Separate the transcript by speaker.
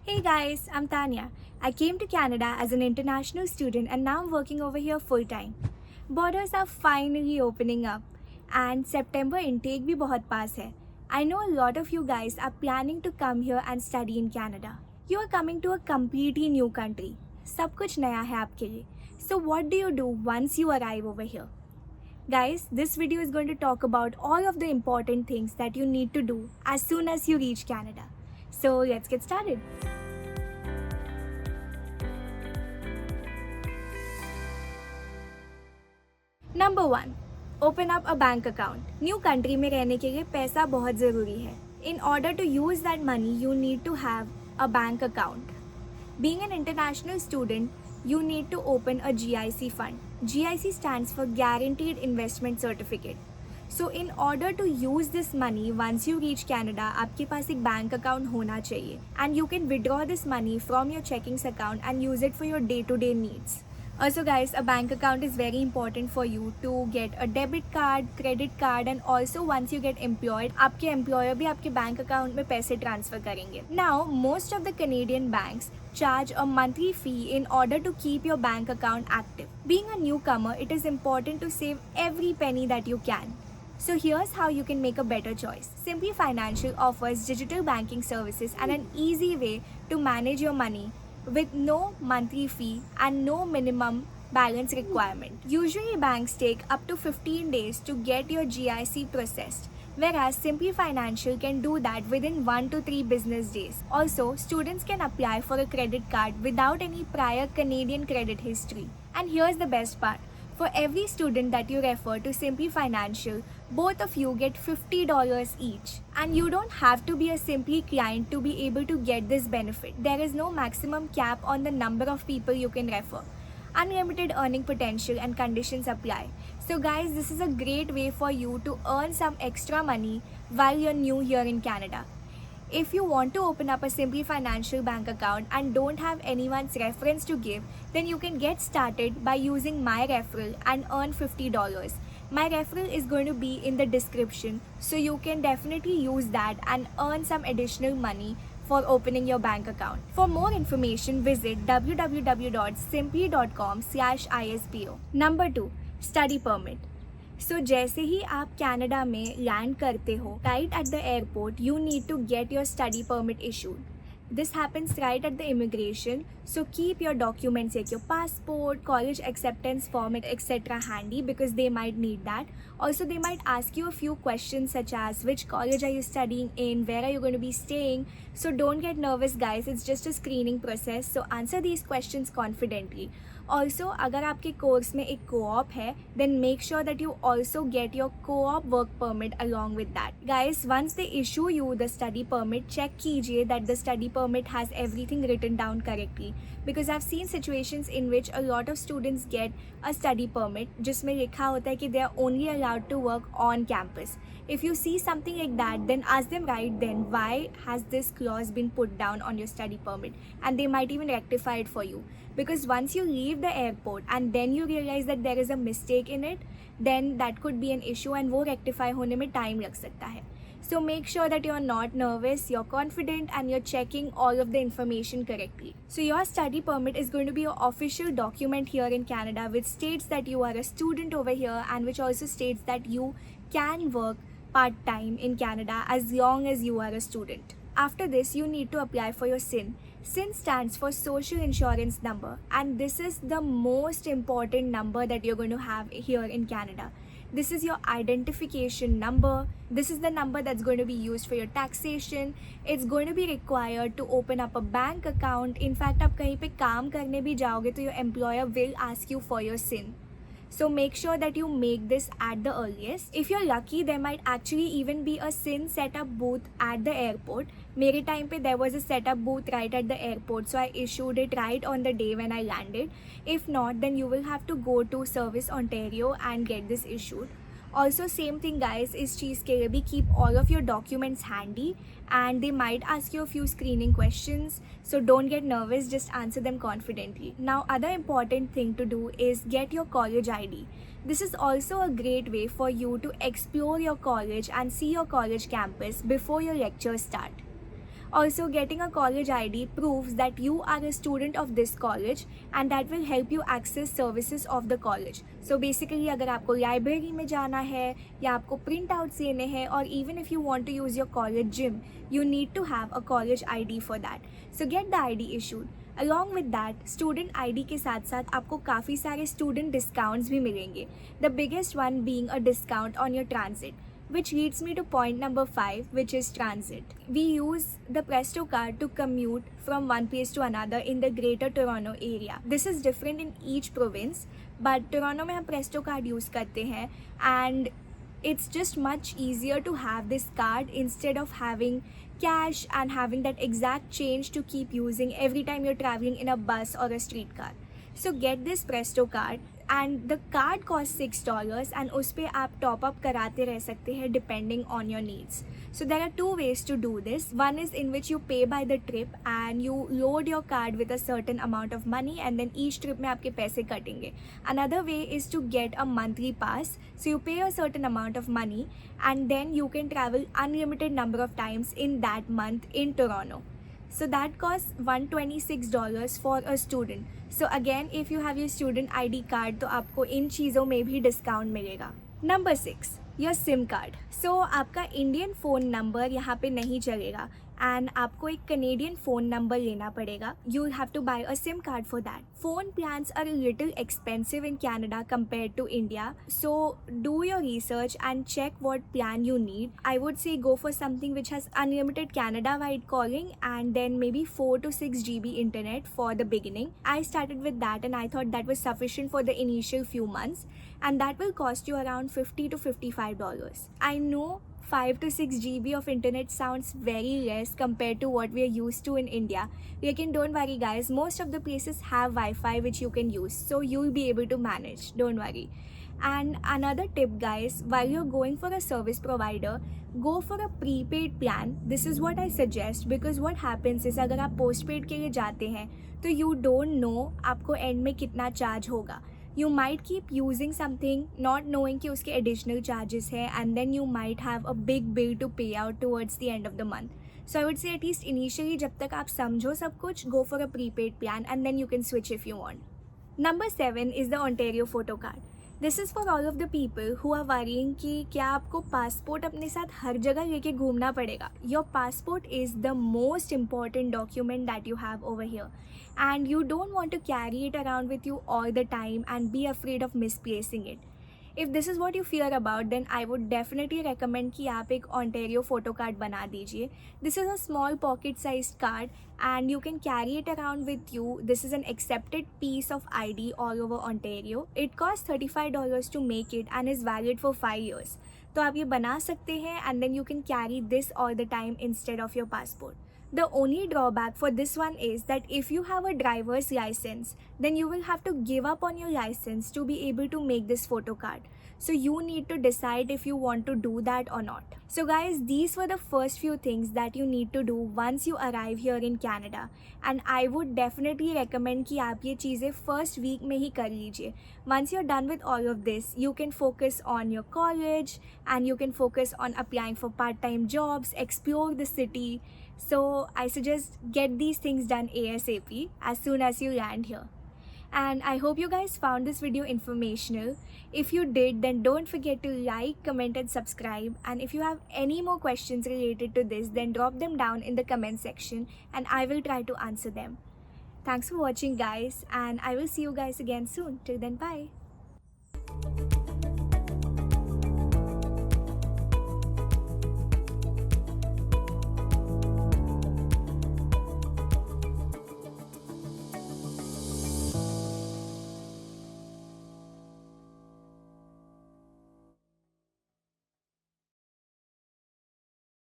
Speaker 1: Hey guys, I'm Tanya. I came to Canada as an international student and now I'm working over here full time. Borders are finally opening up and September intake भी बहुत पास है. I know a lot of you guys are planning to come here and study in Canada. You are coming to a completely new country. सब कुछ नया है आपके लिए. So what do you do once you arrive over here? Guys, this video is going to talk about all of the important things that you need to do as soon as you reach Canada. So let's get started. Number 1. Open up a bank account. New country में रहने के लिए पैसा बहुत ज़रूरी है. In order to use that money, you need to have a bank account. Being an international student, you need to open a GIC fund. GIC stands for Guaranteed Investment Certificate. So in order to use this money, once you reach Canada, आपके पास एक bank account होना चाहिए. And you can withdraw this money from your checkings account and use it for your day-to-day needs. Also guys, a bank account is very important for you to get a debit card, credit card and also once you get employed, आपके employer भी आपके bank account में पैसे transfer करेंगे. Now, most of the Canadian banks charge a monthly fee in order to keep your bank account active. Being a newcomer, it is important to save every penny that you can. So here's how you can make a better choice. Simply Financial offers digital banking services and an easy way to manage your money with no monthly fee and no minimum balance requirement. Usually banks take up to 15 days to get your GIC processed, whereas Simply Financial can do that within 1 to 3 business days. Also, students can apply for a credit card without any prior Canadian credit history. And here's the best part. For every student that you refer to Simply Financial, both of you get $50 each. And you don't have to be a Simply client to be able to get this benefit. There is no maximum cap on the number of people you can refer. Unlimited earning potential and conditions apply. So guys, this is a great way for you to earn some extra money while you're new here in Canada. If you want to open up a Simply Financial bank account and don't have anyone's reference to give, then you can get started by using my referral and earn $50. My referral is going to be in the description, so you can definitely use that and earn some additional money for opening your bank account. For more information, visit www.simply.com/ISPO. Number 2. Study permit. So जैसे ही आप Canada में land करते हो, right at the airport, you need to get your study permit issued. This happens right at the immigration, so keep your documents like your passport, college acceptance form, etc. handy because they might need that. Also, they might ask you a few questions such as which college are you studying in, where are you going to be staying. So don't get nervous guys, it's just a screening process. So answer these questions confidently. Also, अगर आपके course में एक co-op है, then make sure that you also get your co-op work permit along with that. Guys, once they issue you the study permit, check कीजिए that the study permit has everything written down correctly. Because I've seen situations in which a lot of students get a study permit जिसमें लिखा होता है कि they are only allowed to work on campus. If you see something like that, then ask them right then why has this clause been put down on your study permit, and they might even rectify it for you. Because once you leave the airport and then you realize that there is a mistake in it, then that could be an issue and वो rectify होने में time लग सकता है. So make sure that you're not nervous, you're confident and you're checking all of the information correctly. So your study permit is going to be your official document here in Canada which states that you are a student over here and which also states that you can work part-time in Canada as long as you are a student. After this, you need to apply for your SIN. SIN stands for Social Insurance Number, and this is the most important number that you're going to have here in Canada. This is your identification number. This is the number that's going to be used for your taxation. It's going to be required to open up a bank account. In fact, आप कहीं पे काम करने भी जाओगे तो your employer will ask you for your SIN. So make sure that you make this at the earliest. If you're lucky, there might actually even be a SIN setup booth at the airport. मेरे time पे there was a setup booth right at the airport, so I issued it right on the day when I landed. If not, then you will have to go to Service Ontario and get this issued. Also, same thing guys, इस चीज़ के लिए भी keep all of your documents handy and they might ask you a few screening questions. So don't get nervous, just answer them confidently. Now, other important thing to do is get your college ID. This is also a great way for you to explore your college and see your college campus before your lectures start. Also, getting a college ID proves that you are a student of this college and that will help you access services of the college. So basically, अगर आपको library में जाना है या आपको print outs लेने हैं, or even if you want to use your college gym, you need to have a college ID for that. So get the ID issued. Along with that, student ID के साथ साथ आपको काफ़ी सारे student discounts भी मिलेंगे. The biggest one being a discount on your transit. Which leads me to point number 5, which is transit. We use the Presto card to commute from one place to another in the Greater Toronto area. This is different in each province, but Toronto में हम Presto card use करते हैं, and it's just much easier to have this card instead of having cash and having that exact change to keep using every time you're traveling in a bus or a streetcar. So get this Presto card, and the card costs $6 and उस पर आप top up कराते रह सकते हैं depending on your needs. So there are two ways to do this. One is in which you pay by the trip and you load your card with a certain amount of money and then each trip में आपके पैसे कटेंगे. Another way is to get a monthly pass. So you pay a certain amount of money and then you can travel unlimited number of times in that month in Toronto. So that costs $126 for a student. So again, if you have your student ID card, तो आपको इन चीज़ों में भी discount मिलेगा. Number 6, your SIM card. So आपका Indian phone number यहाँ पे नहीं चलेगा and आपको एक Canadian फ़ोन नंबर लेना पड़ेगा. You will have to buy a SIM card for that. Phone plans are a little expensive in Canada compared to India. So do your research and check what plan you need. I would say go for something which has unlimited Canada-wide calling and then maybe 4 to 6 GB internet for the beginning. I started with that and I thought that was sufficient for the initial few months, and that will cost you around $50 to $55. I know 5 to 6 GB of internet sounds very less compared to what we are used to in India. Lekin don't worry guys, most of the places have Wi-Fi which you can use, so you'll be able to manage, don't worry. And another tip guys, while you're going for a service provider, go for a prepaid plan. This is what I suggest because what happens is अगर आप postpaid के लिए जाते हैं तो you don't know आपको end में कितना charge होगा. You might keep using something not knowing कि उसके additional charges है and then you might have a big bill to pay out towards the end of the month. So I would say at least initially जब तक आप समझो सब कुछ, go for a prepaid plan and then you can switch if you want. Number 7 is the Ontario photo card. This is for all of the people who are worrying कि क्या आपको passport अपने साथ हर जगह लेके घूमना पड़ेगा. Your passport is the most important document that you have over here and you don't want to carry it around with you all the time and be afraid of misplacing it. If this is what you fear about, then I would definitely recommend कि आप एक Ontario photo card बना दीजिए. This is a small pocket sized card and you can carry it around with you. This is an accepted piece of ID all over Ontario. It costs $35 to make it and is valid for 5 years. तो आप ये बना सकते हैं and then you can carry this all the time instead of your passport. The only drawback for this one is that if you have a driver's license, then you will have to give up on your license to be able to make this photo card. So you need to decide if you want to do that or not. So guys, these were the first few things that you need to do once you arrive here in Canada. And I would definitely recommend कि आप ये चीज़ें first week में ही कर लीजिए. Once you're done with all of this, you can focus on your college and you can focus on applying for part-time jobs, explore the city. So I suggest get these things done ASAP as soon as you land here. And I hope you guys found this video informational. If you did, then don't forget to like, comment and subscribe. And if you have any more questions related to this, then drop them down in the comment section and I will try to answer them. Thanks for watching guys, and I will see you guys again soon. Till then, bye.